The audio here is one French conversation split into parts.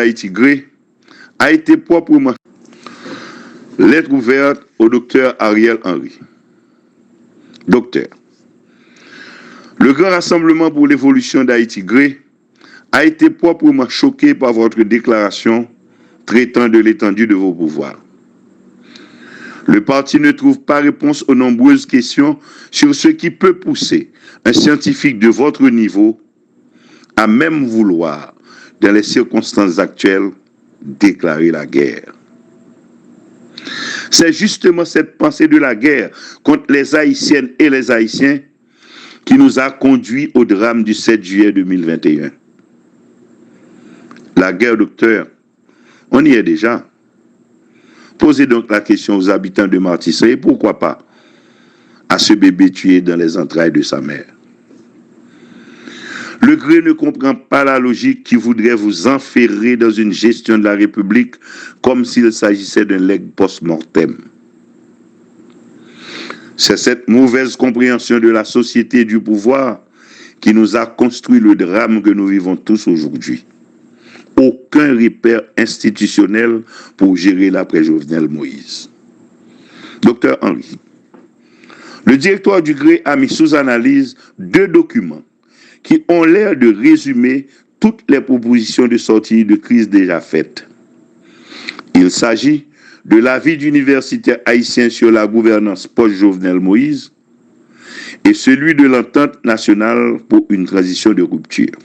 d'Haïti Gré a été proprement lettre ouverte au docteur Ariel Henry. Docteur, le Grand Rassemblement pour l'évolution d'Haïti Gré a été proprement choqué par votre déclaration traitant de l'étendue de vos pouvoirs. Le parti ne trouve pas réponse aux nombreuses questions sur ce qui peut pousser un scientifique de votre niveau à même vouloir, dans les circonstances actuelles, déclarer la guerre. C'est justement cette pensée de la guerre contre les Haïtiennes et les Haïtiens qui nous a conduits au drame du 7 juillet 2021. La guerre, docteur, on y est déjà. Posez donc la question aux habitants de Martissé et pourquoi pas à ce bébé tué dans les entrailles de sa mère. Le Gré ne comprend pas la logique qui voudrait vous enferrer dans une gestion de la République comme s'il s'agissait d'un legs post-mortem. C'est cette mauvaise compréhension de la société et du pouvoir qui nous a construit le drame que nous vivons tous aujourd'hui. Aucun repère institutionnel pour gérer l'après-Jovenel Moïse. Docteur Henry, le directoire du Gré a mis sous analyse 2 documents qui ont l'air de résumer toutes les propositions de sortie de crise déjà faites. Il s'agit de l'avis d'universitaires haïtiens sur la gouvernance post-Jovenel Moïse et celui de l'entente nationale pour une transition de rupture.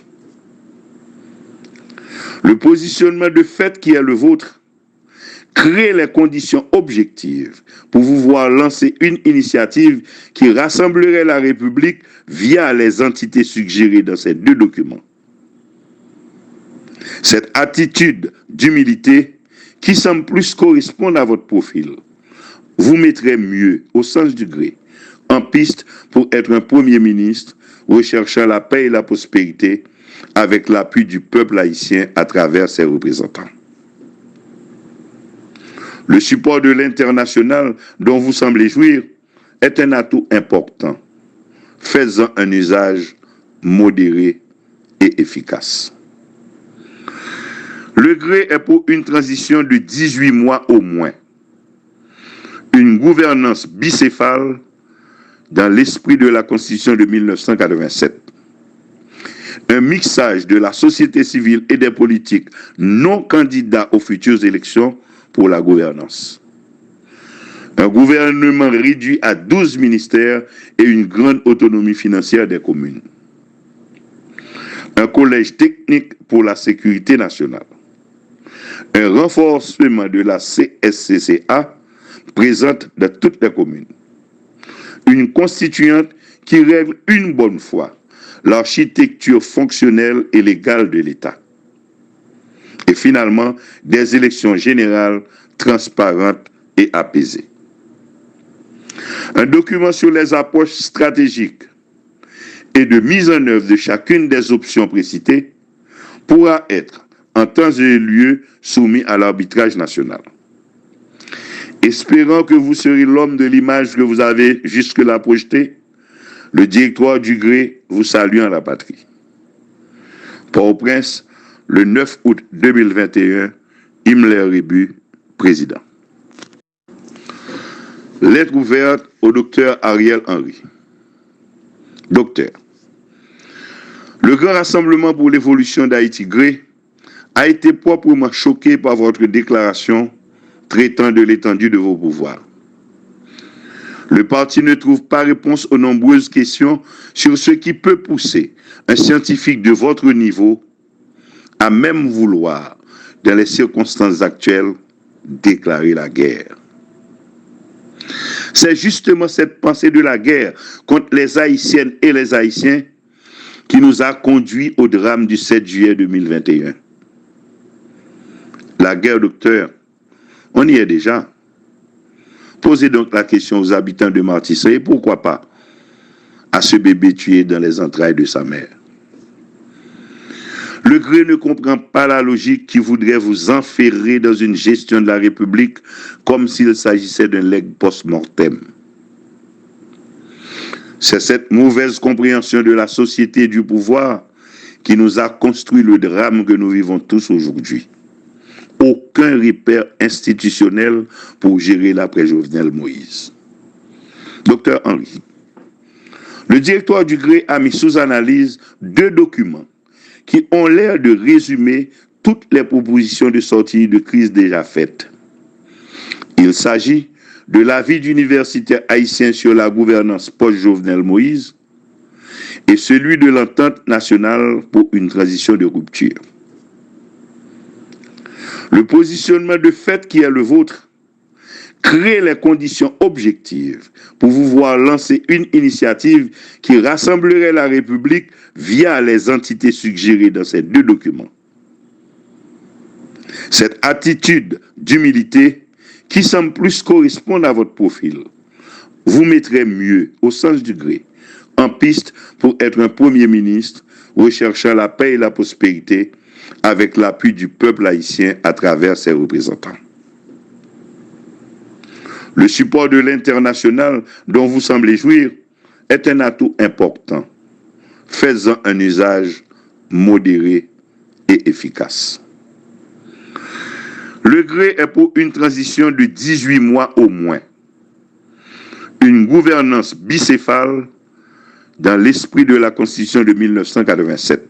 Le positionnement de fait qui est le vôtre crée les conditions objectives pour vous voir lancer une initiative qui rassemblerait la République via les entités suggérées dans ces 2 documents. Cette attitude d'humilité qui semble plus correspondre à votre profil vous mettrait mieux, au sens du Gré, en piste pour être un Premier ministre recherchant la paix et la prospérité avec l'appui du peuple haïtien à travers ses représentants. Le support de l'international dont vous semblez jouir est un atout important. Faites-en un usage modéré et efficace. Le Gré est pour une transition de 18 mois au moins. Une gouvernance bicéphale dans l'esprit de la Constitution de 1987. Un mixage de la société civile et des politiques non candidats aux futures élections pour la gouvernance. Un gouvernement réduit à 12 ministères et une grande autonomie financière des communes. Un collège technique pour la sécurité nationale. Un renforcement de la CSCCA présente dans toutes les communes. Une constituante qui règle une bonne fois l'architecture fonctionnelle et légale de l'État. Et finalement, des élections générales transparentes et apaisées. Un document sur les approches stratégiques et de mise en œuvre de chacune des options précitées pourra être, en temps et lieu, soumis à l'arbitrage national. Espérant que vous serez l'homme de l'image que vous avez jusque-là projetée, le directoire du Gré vous salue en la patrie. Port-au-Prince, le 9 août 2021, Himmler Rebu, président. Lettre ouverte au docteur Ariel Henry. Docteur, le Grand Rassemblement pour l'évolution d'Haïti Gré a été proprement choqué par votre déclaration traitant de l'étendue de vos pouvoirs. Le parti ne trouve pas réponse aux nombreuses questions sur ce qui peut pousser un scientifique de votre niveau à même vouloir, dans les circonstances actuelles, déclarer la guerre. C'est justement cette pensée de la guerre contre les Haïtiennes et les Haïtiens qui nous a conduits au drame du 7 juillet 2021. La guerre, docteur, on y est déjà. Posez donc la question aux habitants de Martissé et pourquoi pas à ce bébé tué dans les entrailles de sa mère. Le Gré ne comprend pas la logique qui voudrait vous enferrer dans une gestion de la République comme s'il s'agissait d'un legs post-mortem. C'est cette mauvaise compréhension de la société et du pouvoir qui nous a construit le drame que nous vivons tous aujourd'hui. aucun repère institutionnel pour gérer l'après-Jovenel Moïse. Docteur Henry, le directoire du Gré a mis sous analyse 2 documents qui ont l'air de résumer toutes les propositions de sortie de crise déjà faites. Il s'agit de l'avis d'universitaires haïtiens sur la gouvernance post-Jovenel Moïse et celui de l'entente nationale pour une transition de rupture. Le positionnement de fait qui est le vôtre crée les conditions objectives pour vous voir lancer une initiative qui rassemblerait la République via les entités suggérées dans ces 2 documents. Cette attitude d'humilité qui semble plus correspondre à votre profil vous mettrait mieux, au sens du gré, en piste pour être un Premier ministre recherchant la paix et la prospérité avec l'appui du peuple haïtien à travers ses représentants. Le support de l'international dont vous semblez jouir est un atout important. Faites-en un usage modéré et efficace. Le gré est pour une transition de 18 mois au moins. Une gouvernance bicéphale dans l'esprit de la Constitution de 1987.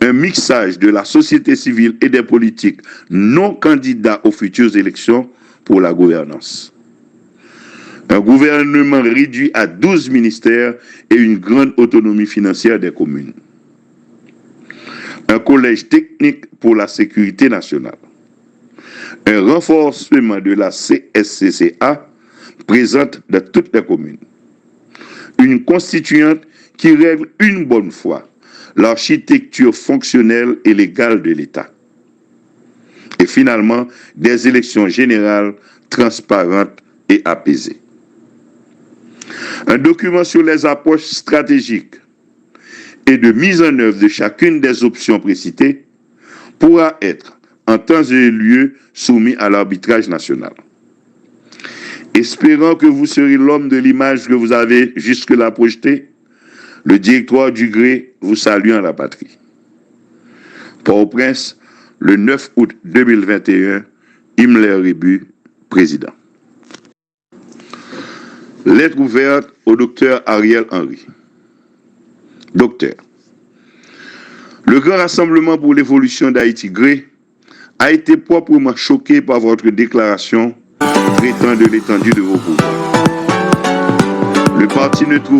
Un mixage de la société civile et des politiques non candidats aux futures élections pour la gouvernance. Un gouvernement réduit à 12 ministères et une grande autonomie financière des communes. Un collège technique pour la sécurité nationale. Un renforcement de la CSCCA présente dans toutes les communes. Une constituante qui règle une bonne fois l'architecture fonctionnelle et légale de l'État. Et finalement, des élections générales transparentes et apaisées. Un document sur les approches stratégiques et de mise en œuvre de chacune des options précitées pourra être, en temps et lieu, soumis à l'arbitrage national. Espérant que vous serez l'homme de l'image que vous avez jusque-là projetée, le directoire du gré vous salue en la patrie. Port-au-Prince, le 9 août 2021, Himmler Rébu, président. Lettre ouverte au docteur Ariel Henry. Docteur, le Grand Rassemblement pour l'évolution d'Haïti gré a été proprement choqué par votre déclaration traitant de l'étendue de vos pouvoirs. Le parti ne trouve